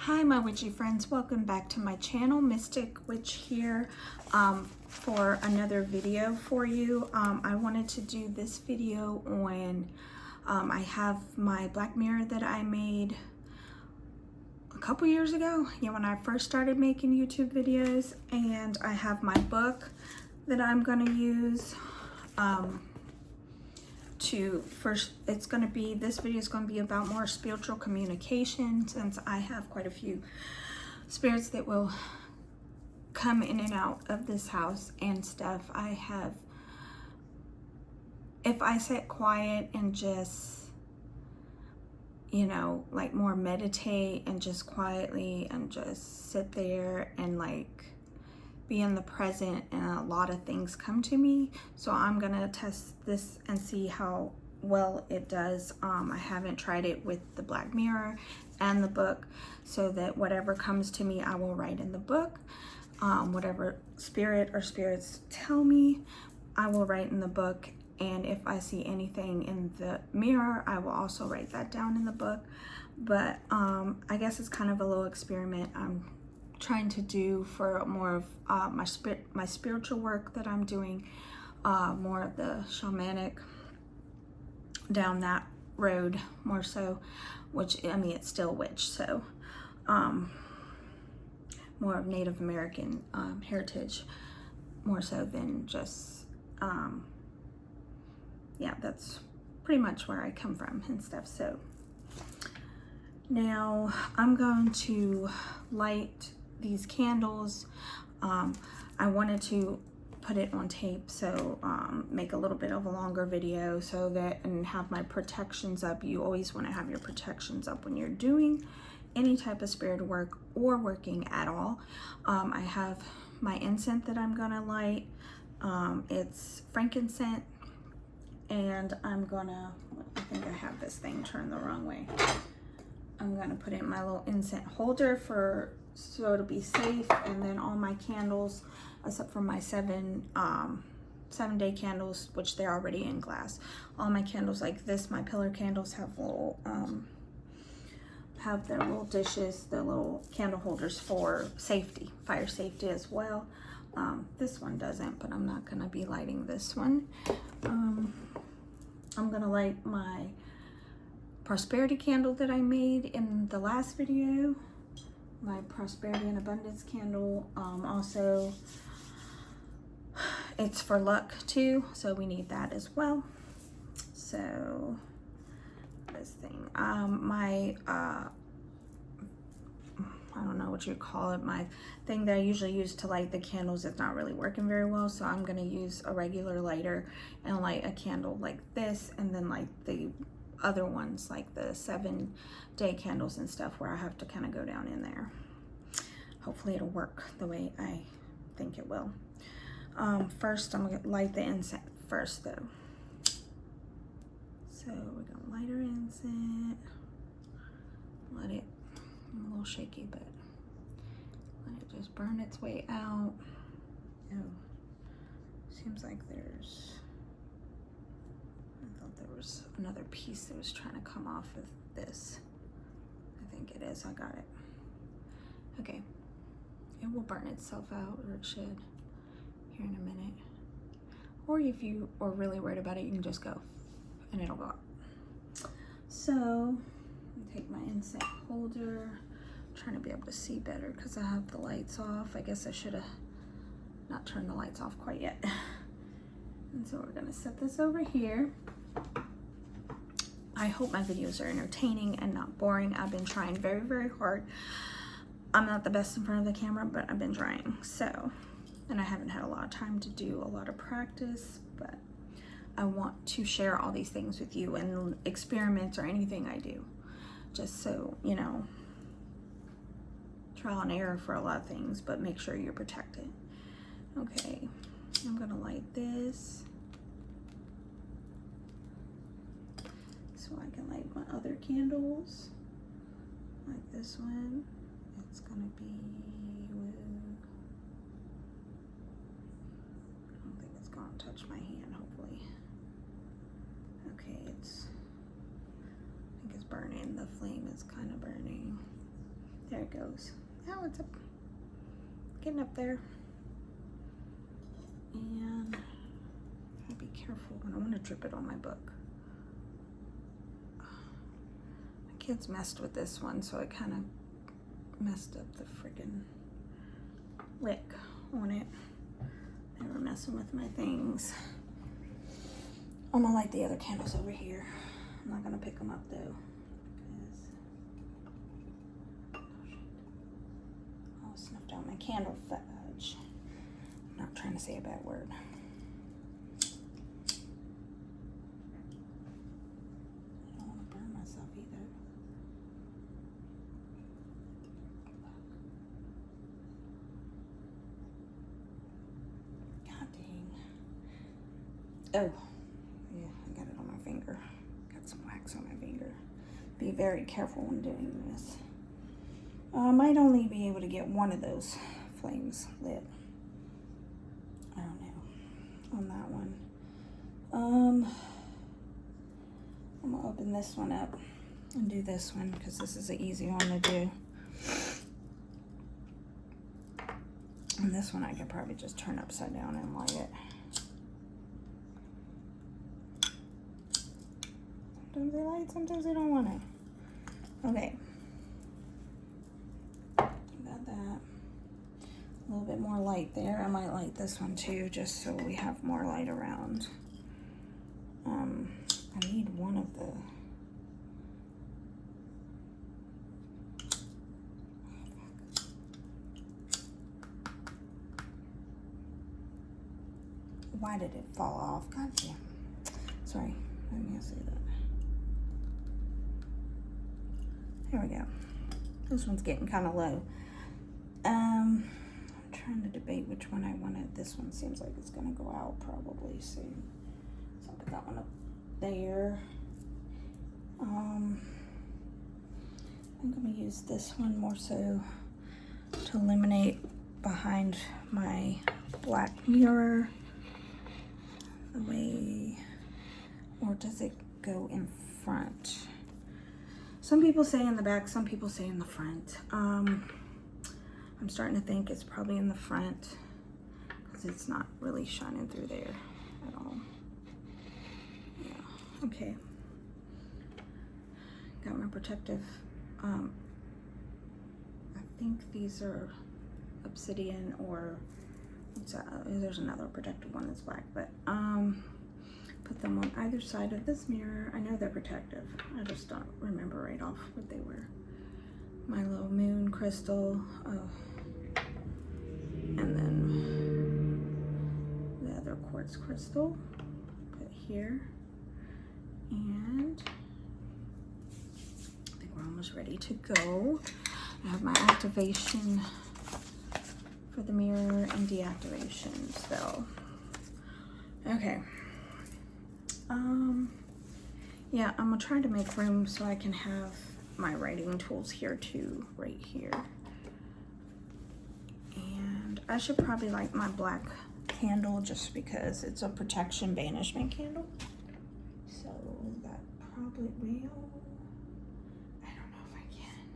Hi my witchy friends, welcome back to my channel. Mystic Witch here for another video for you. I wanted to do this video on I have my black mirror that I made a couple years ago, when I first started making YouTube videos, and I have my book that I'm going to use this video is going to be about more spiritual communication, since I have quite a few spirits that will come in and out of this house and stuff. If I sit quiet and just, like more meditate and just quietly and just sit there and like be in the present, and a lot of things come to me. So I'm gonna test this and see how well it does. I haven't tried it with the black mirror and the book, so that whatever comes to me I will write in the book. Whatever spirit or spirits tell me, I will write in the book, and if I see anything in the mirror I will also write that down in the book. But I guess it's kind of a little experiment I'm trying to do for more of my spiritual work that I'm doing, more of the shamanic, down that road more so, which I mean it's still witch, so more of Native American heritage more so than just yeah, that's pretty much where I come from and stuff. So now I'm going to light these candles. I wanted to put it on tape, so make a little bit of a longer video so that, and have my protections up. You always want to have your protections up when you're doing any type of spirit work or working at all. I have my incense that I'm gonna light. It's frankincense, and I think I have this thing turned the wrong way. I'm gonna put it in my little incense holder so it'll be safe, and then all my candles, except for my 7-day candles, which they're already in glass. All my candles like this, my pillar candles, have little have their little dishes, their little candle holders for safety, fire safety as well. This one doesn't, but I'm not gonna be lighting this one. I'm gonna light my prosperity candle that I made in the last video, my prosperity and abundance candle. Also, it's for luck too, so we need that as well. So this thing, my I don't know what you call it, my thing that I usually use to light the candles is not really working very well, so I'm gonna use a regular lighter and light a candle like this, and then light the other ones, like the 7-day candles and stuff, where I have to kind of go down in there. Hopefully it'll work the way I think it will. First I'm gonna light the incense first though. So we're gonna light our incense, let it, I'm a little shaky, but let it just burn its way out. Oh, seems like I thought there was another piece that was trying to come off of this. I think it is, I got it. Okay, it will burn itself out, or it should, here in a minute. Or if you are really worried about it, you can just go and it'll go up. So take my incense holder. I'm trying to be able to see better because I have the lights off. I guess I should have not turned the lights off quite yet. And so we're gonna set this over here. I hope my videos are entertaining and not boring. I've been trying very, very hard. I'm not the best in front of the camera, but I've been trying. So, and I haven't had a lot of time to do a lot of practice, but I want to share all these things with you, and experiments or anything I do, just so, trial and error for a lot of things, but make sure you're protected. Okay, I'm gonna light this so I can light my other candles, like this one. It's gonna be with, I don't think it's gonna touch my hand, hopefully. Okay, I think it's burning, the flame is kind of burning. There it goes. Now it's up, getting up there. And I'll be careful. I don't want to drip it on my book. My kids messed with this one, so it kind of messed up the friggin' wick on it. They were messing with my things. I'm gonna light the other candles over here. I'm not gonna pick them up though. I'll snuff out my candle fudge. I'm not trying to say a bad word. I don't want to burn myself either. God dang. Oh, yeah, I got it on my finger. Got some wax on my finger. Be very careful when doing this. I might only be able to get one of those flames lit. I don't know on that one. I'm gonna open this one up and do this one because this is an easy one to do. And this one I could probably just turn upside down and light it. Sometimes they light, sometimes they don't want to. Okay. Got that. A little bit more light there. I might light this one too, just so we have more light around. I need one of the... Why did it fall off? God damn. Sorry, let me say that. There we go. This one's getting kind of low. I'm trying to debate which one I wanted. This one seems like it's gonna go out probably soon. So I'll put that one up there. I'm gonna use this one more so to illuminate behind my black mirror. The way, or does it go in front? Some people say in the back, some people say in the front. I'm starting to think it's probably in the front because it's not really shining through there at all. Yeah, okay. Got my protective, I think these are obsidian or there's another protective one that's black, but put them on either side of this mirror. I know they're protective. I just don't remember right off what they were. My little moon crystal, and then the other quartz crystal put here, and I think we're almost ready to go. I have my activation for the mirror and deactivation still. Okay. Yeah, I'm gonna try to make room so I can have my writing tools here too, right here. And I should probably light my black candle just because it's a protection banishment candle. So that probably will. I don't know if I can.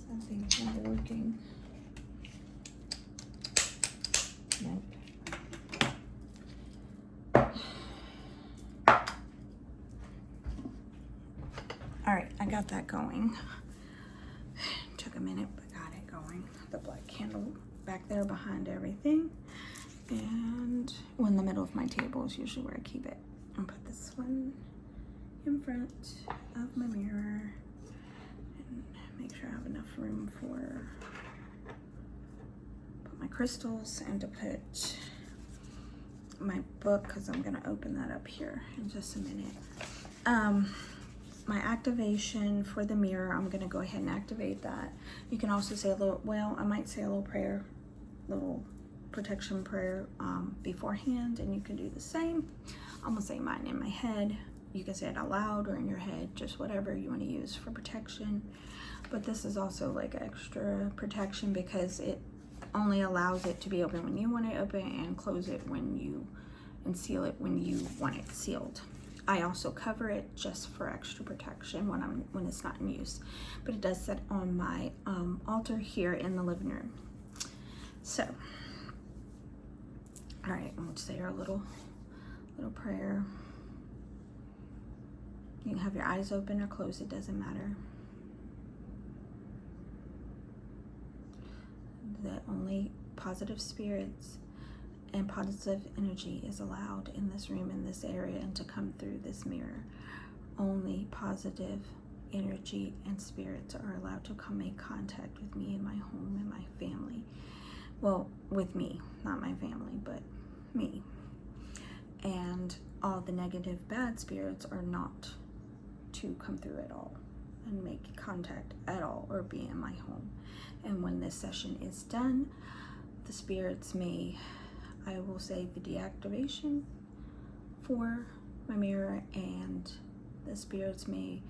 Something's not working. Nope. All right, I got that going. Took a minute, but got it going. The black candle back there behind everything. And in the middle of my table is usually where I keep it. And put this one in front of my mirror. And make sure I have enough room for put my crystals and to put my book, because I'm gonna open that up here in just a minute. My activation for the mirror, I'm gonna go ahead and activate that. You can also say a little, well, I might say a little prayer, little protection prayer beforehand, and you can do the same. I'm gonna say mine in my head. You can say it out loud or in your head, just whatever you wanna use for protection. But this is also like extra protection because it only allows it to be open when you want it open and close it when you, and seal it when you want it sealed. I also cover it just for extra protection when it's not in use. But it does sit on my altar here in the living room. So, all right, I'm going to say our little prayer. You can have your eyes open or closed, it doesn't matter. That only positive spirits and positive energy is allowed in this room, in this area, and to come through this mirror. Only positive energy and spirits are allowed to come make contact with me in my home and my family. Well, with me, not my family, but me. And all the negative, bad spirits are not to come through at all and make contact at all or be in my home. And when this session is done, the spirits may, I will say the deactivation for my mirror, and the spirits may,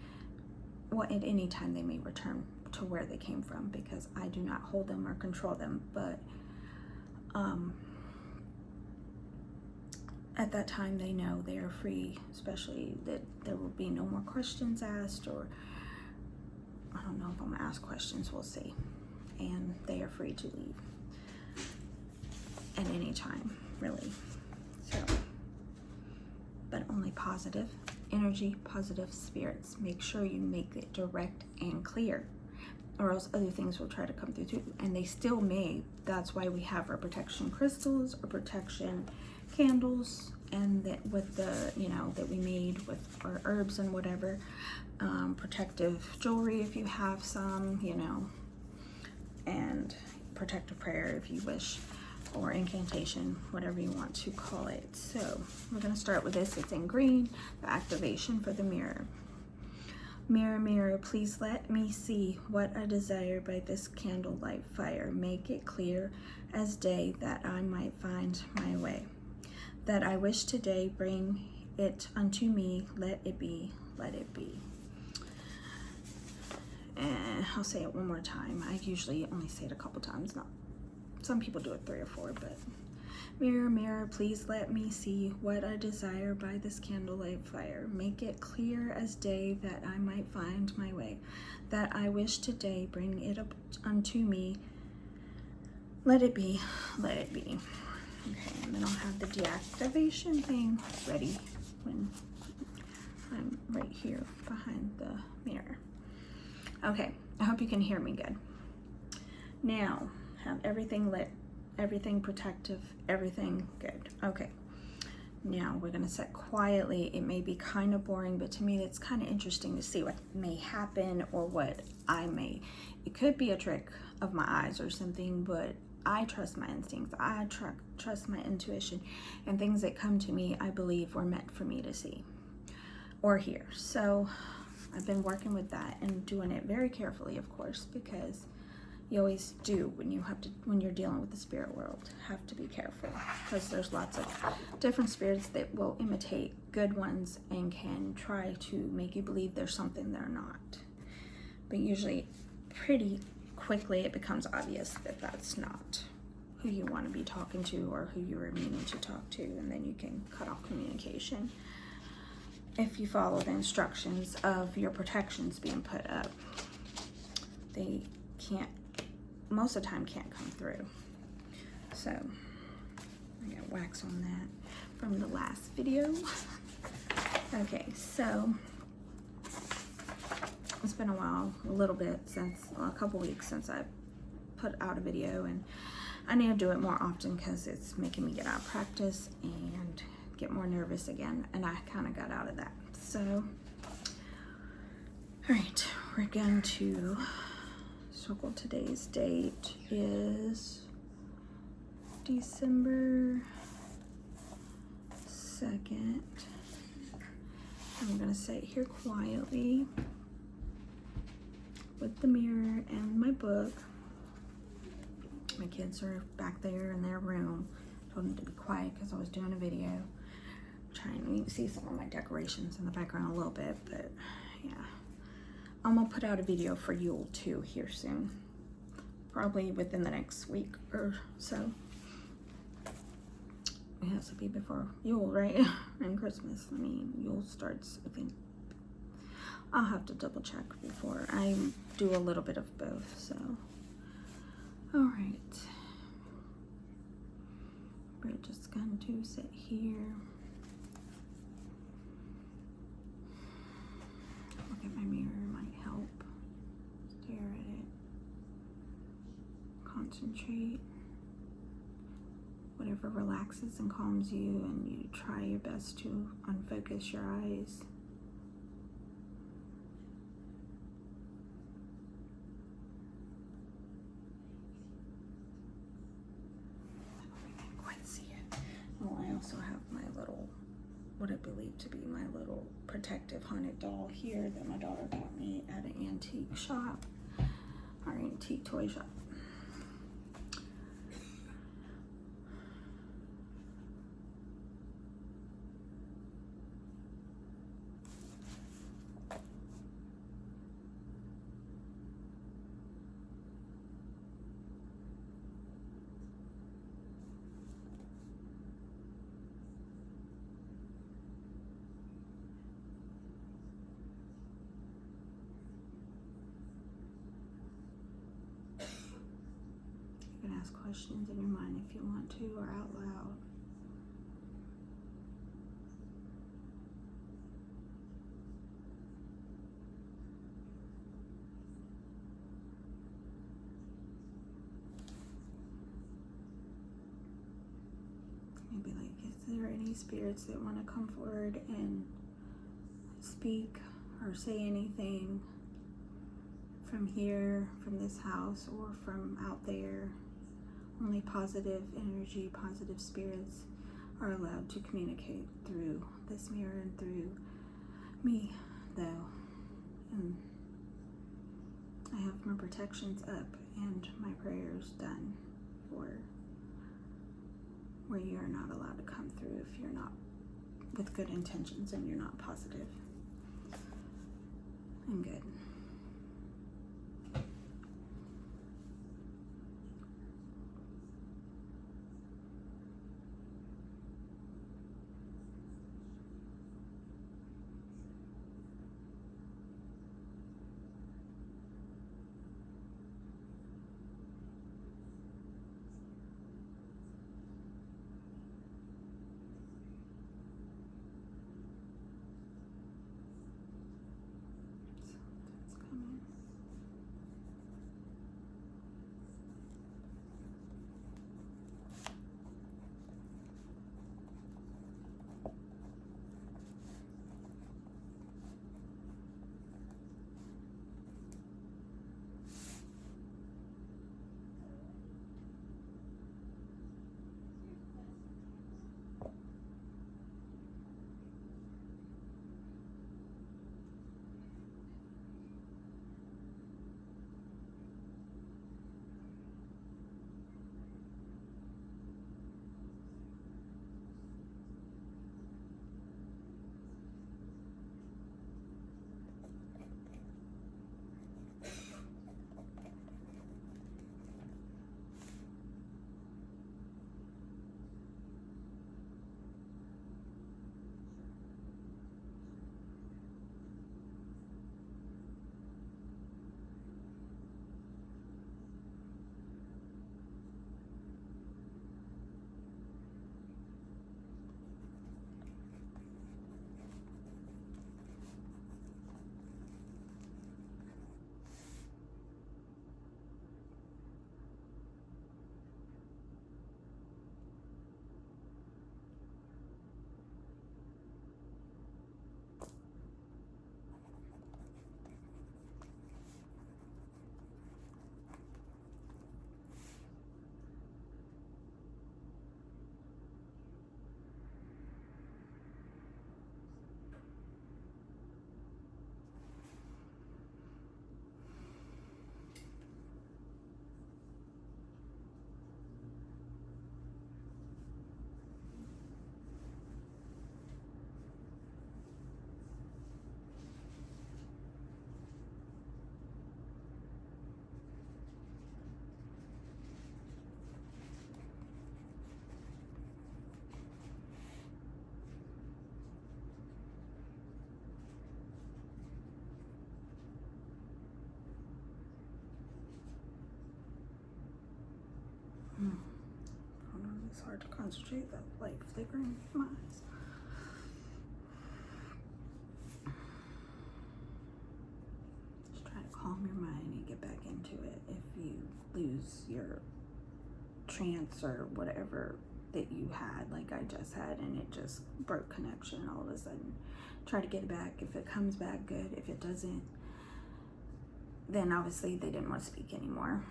well, at any time they may return to where they came from, because I do not hold them or control them. But at that time they know they are free, especially that there will be no more questions asked, or I don't know if I'm gonna ask questions, we'll see. And they are free to leave at any time, really. So, but only positive energy, positive spirits. Make sure you make it direct and clear, or else other things will try to come through too. And they still may. That's why we have our protection crystals, or protection candles, and that with the, you know, that we made with our herbs and whatever, protective jewelry if you have some, you know, and protective prayer if you wish, or incantation, whatever you want to call it. So we're going to start with this. It's in green, the activation for the mirror. Mirror, mirror, please let me see what I desire by this candlelight fire. Make it clear as day that I might find my way. That I wish today, bring it unto me. Let it be, let it be. And I'll say it one more time. I usually only say it a couple times. Not, some people do it 3 or 4, but mirror, mirror, please let me see what I desire by this candlelight fire. Make it clear as day that I might find my way. That I wish today, bring it up unto me. Let it be, let it be. Okay, and then I'll have the deactivation thing ready when I'm right here behind the mirror. Okay, I hope you can hear me good. Now, have everything lit, everything protective, everything good. Okay, now we're gonna sit quietly. It may be kind of boring, but to me it's kind of interesting to see what may happen, or what it could be a trick of my eyes or something, but I trust my instincts. I trust my intuition, and things that come to me, I believe were meant for me to see or hear. So I've been working with that and doing it very carefully, of course, because you always do when you're dealing with the spirit world. Have to be careful, because there's lots of different spirits that will imitate good ones and can try to make you believe there's something they're not. But usually pretty quickly it becomes obvious that that's not who you want to be talking to, or who you were meaning to talk to, and then you can cut off communication if you follow the instructions of your protections being put up. They can't, most of the time, can't come through. So I got wax on that from the last video. Okay, so it's been a while, a little bit since, well, a couple weeks since I put out a video, and I need to do it more often because it's making me get out of practice and get more nervous again, and I kind of got out of that. So, all right, we're going to circle. Today's date is December 2nd. I'm going to sit here quietly with the mirror and my book. My kids are back there in their room. Told them to be quiet because I was doing a video. You can see some of my decorations in the background a little bit, but yeah. I'm gonna put out a video for Yule too here soon. Probably within the next week or so. It has to be before Yule, right? And Christmas. I mean, Yule starts, I think. I'll have to double check before I do a little bit of both, so. All right. We're just going to sit here. Look at my mirror, might help. Stare at it. Concentrate. Whatever relaxes and calms you, and you try your best to unfocus your eyes. I can't quite see it. Well, I also have my little, what I believe to be my little protective haunted doll here that my daughter got me at an antique shop, or antique toy shop. You can ask questions in your mind if you want to, or out loud. Maybe like, is there any spirits that want to come forward and speak or say anything from here, from this house, or from out there? Only positive energy, positive spirits are allowed to communicate through this mirror and through me, though. And I have my protections up and my prayers done for where you are not allowed to come through if you're not with good intentions and you're not positive and good. hard to concentrate. The light flickering in my eyes. Just try to calm your mind and get back into it. If you lose your trance or whatever that you had, like I just had, and it just broke connection all of a sudden, try to get it back. If it comes back, good. If it doesn't, then obviously they didn't want to speak anymore.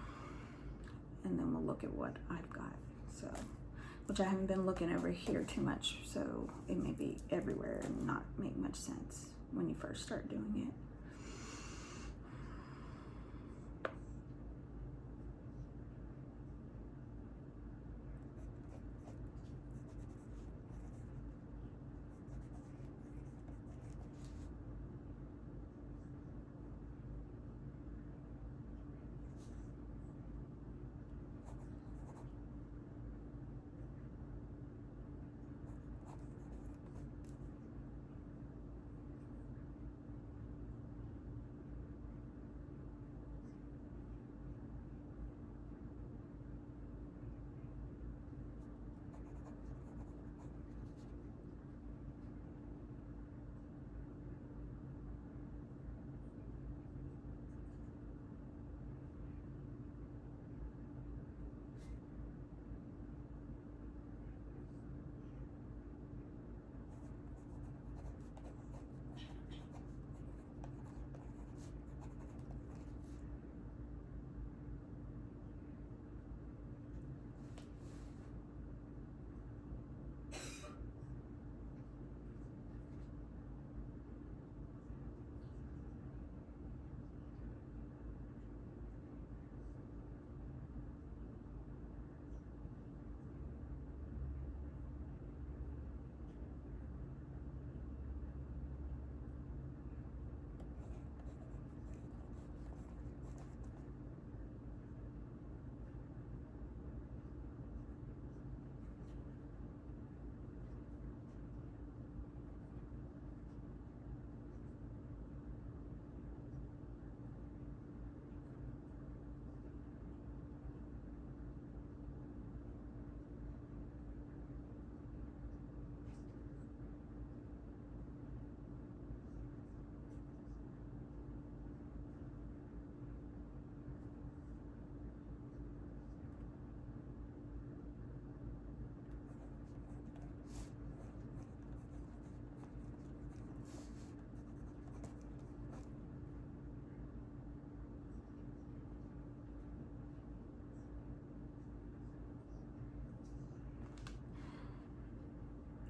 And then we'll look at what I've got. So, which I haven't been looking over here too much, so it may be everywhere and not make much sense when you first start doing it.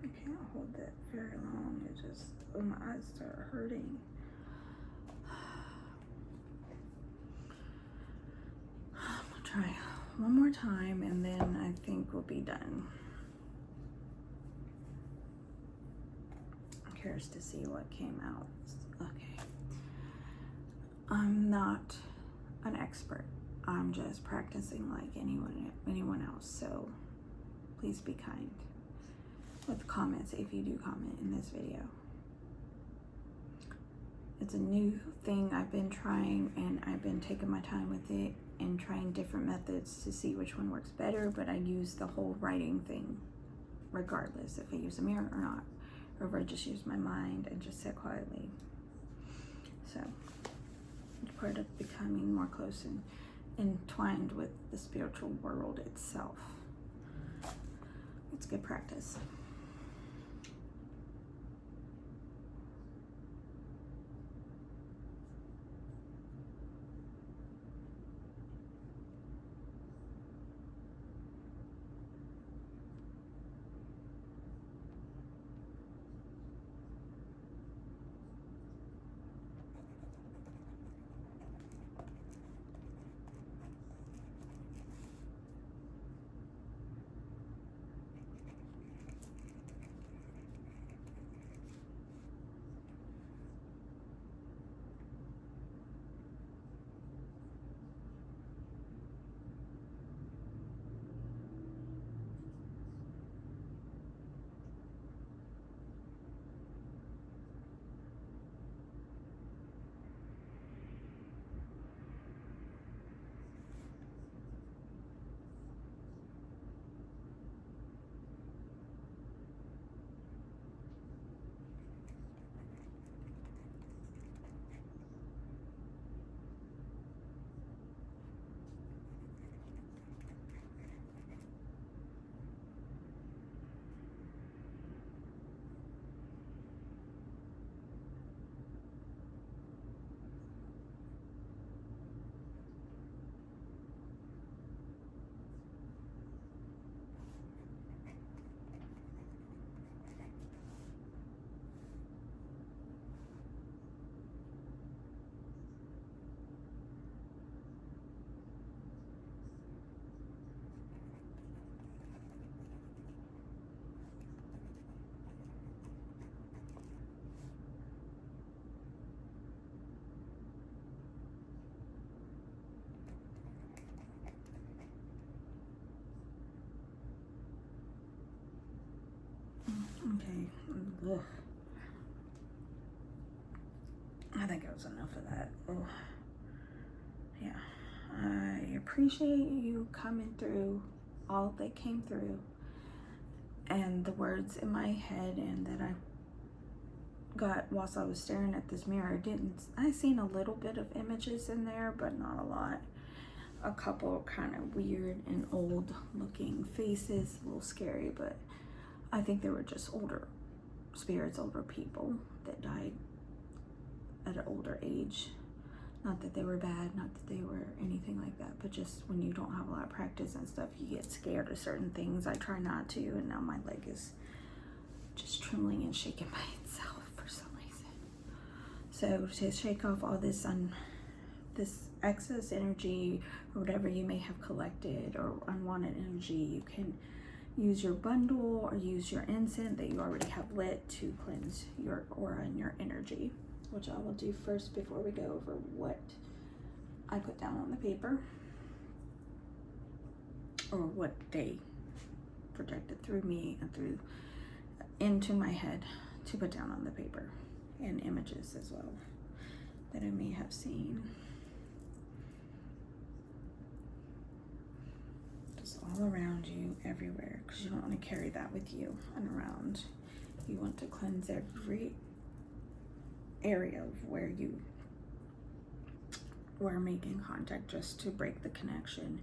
I can't hold that very long. It just, oh, my eyes start hurting. I'm gonna try one more time and then I think we'll be done. I'm curious to see what came out. Okay. I'm not an expert. I'm just practicing like anyone else. So please be kind with comments if you do comment in this video. It's a new thing I've been trying, and I've been taking my time with it and trying different methods to see which one works better, but I use the whole writing thing regardless if I use a mirror or not, or if I just use my mind and just sit quietly. So it's part of becoming more close and entwined with the spiritual world itself. It's good practice. Okay. Ugh. I think it was enough of that. Ugh. Yeah. I appreciate you coming through all that came through, and the words in my head and that I got whilst I was staring at this mirror. I seen a little bit of images in there, but not a lot. A couple kind of weird and old looking faces, a little scary, but I think they were just older spirits, older people that died at an older age. Not that they were bad, not that they were anything like that, but just when you don't have a lot of practice and stuff, you get scared of certain things. I try not to, and now my leg is just trembling and shaking by itself for some reason. So to shake off all this this excess energy or whatever you may have collected or unwanted energy, you can use your bundle or use your incense that you already have lit to cleanse your aura and your energy, which I will do first before we go over what I put down on the paper or what they projected through me and through into my head to put down on the paper, and images as well that I may have seen. Just all around you, everywhere, because you don't want to carry that with you and around. You want to cleanse every area of where you were making contact, just to break the connection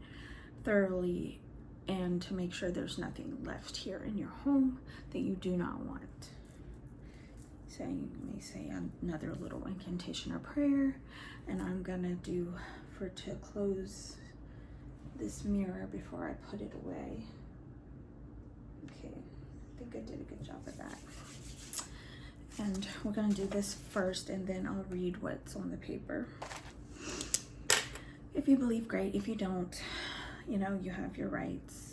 thoroughly and to make sure there's nothing left here in your home that you do not want. So you may say another little incantation or prayer, and I'm gonna do to close this mirror before I put it away. Okay, I think I did a good job of that. And we're gonna do this first, and then I'll read what's on the paper. If you believe, great. If you don't, you know, you have your rights.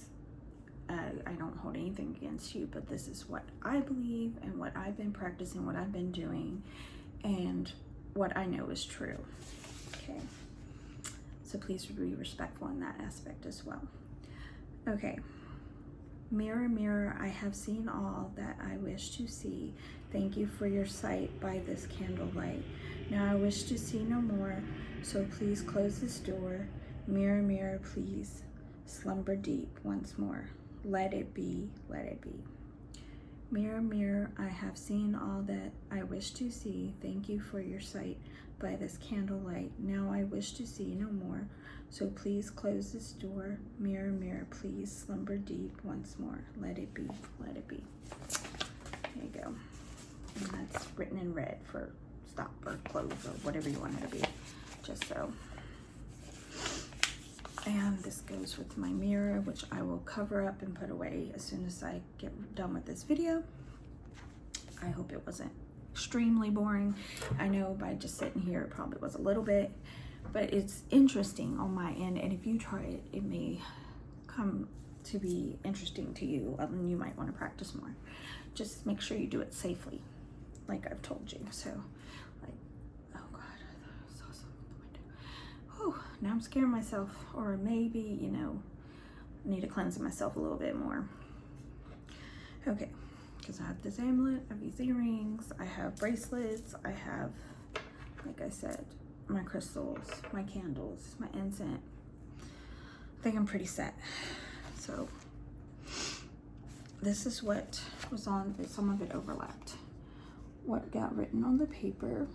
I don't hold anything against you, but this is what I believe and what I've been practicing, what I've been doing, and what I know is true. Okay, so please be respectful in that aspect as well. Okay. Mirror, mirror, I have seen all that I wish to see. Thank you for your sight by this candlelight. Now I wish to see no more, so please close this door. Mirror, mirror, please slumber deep once more. Let it be, let it be. Mirror, mirror, I have seen all that I wish to see. Thank you for your sight by this candlelight. Now I wish to see no more, so please close this door. Mirror, mirror, please slumber deep once more. Let it be, let it be. There you go. And that's written in red for stop or close or whatever you want it to be, just so. And this goes with my mirror, which I will cover up and put away as soon as I get done with this video. I hope it wasn't extremely boring. I know by just sitting here, it probably was a little bit, but it's interesting on my end. And if you try it, it may come to be interesting to you, and you might want to practice more. Just make sure you do it safely, like I've told you. So, like, oh God, I saw something in the window. Whew, now I'm scaring myself, or maybe, you know, I need to cleanse myself a little bit more. Okay, because I have this amulet, I have these earrings, I have bracelets, I have, like I said, my crystals, my candles, my incense. I think I'm pretty set. So this is what was on, some of it overlapped. What got written on the paper,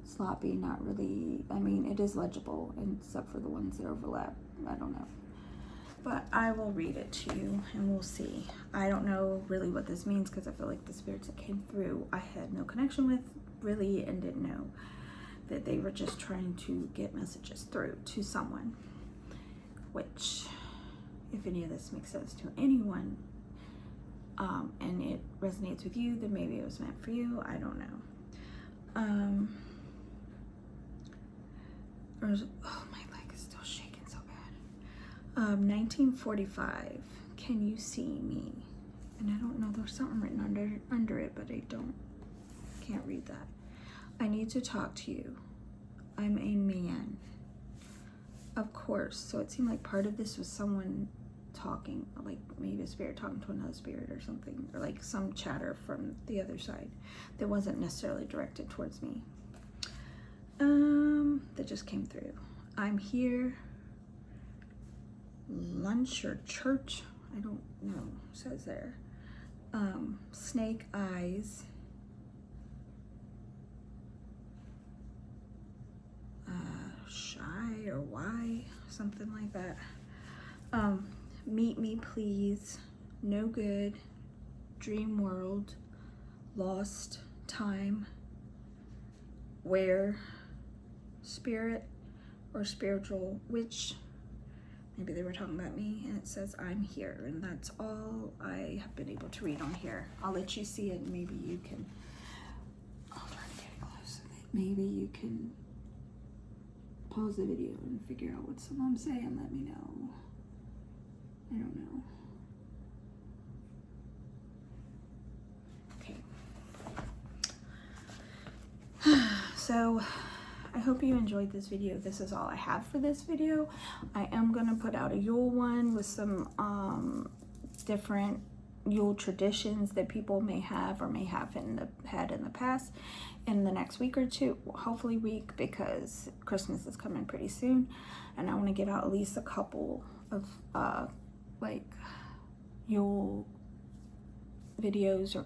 sloppy, not really, I mean, it is legible, except for the ones that overlap, I don't know. But I will read it to you and we'll see. I don't know really what this means because I feel like the spirits that came through, I had no connection with really and didn't know that they were just trying to get messages through to someone, which, if any of this makes sense to anyone, and it resonates with you, then maybe it was meant for you. I don't know. Oh, my leg is still shaking so bad. 1945. Can you see me? And I don't know. There's something written under it, but can't read that. I need to talk to you. I'm a man. Of course. So it seemed like part of this was someone talking, like maybe a spirit talking to another spirit or something, or like some chatter from the other side that wasn't necessarily directed towards me. That just came through. I'm here. Lunch or church, I don't know, says there. Snake eyes. Shy or why, something like that. Meet me please, no good, dream world, lost time, where, spirit or spiritual witch. Maybe they were talking about me, and it says I'm here, and that's all I have been able to read on here. I'll let you see it, and maybe you can, I'll try to get close. Maybe you can pause the video and figure out what someone's saying and let me know. I don't know. Okay. So I hope you enjoyed this video. This is all I have for this video. I am gonna put out a Yule one with some different Yule traditions that people may have or may have had in the past in the next week or two, hopefully week, because Christmas is coming pretty soon, and I want to get out at least a couple of like Yule videos or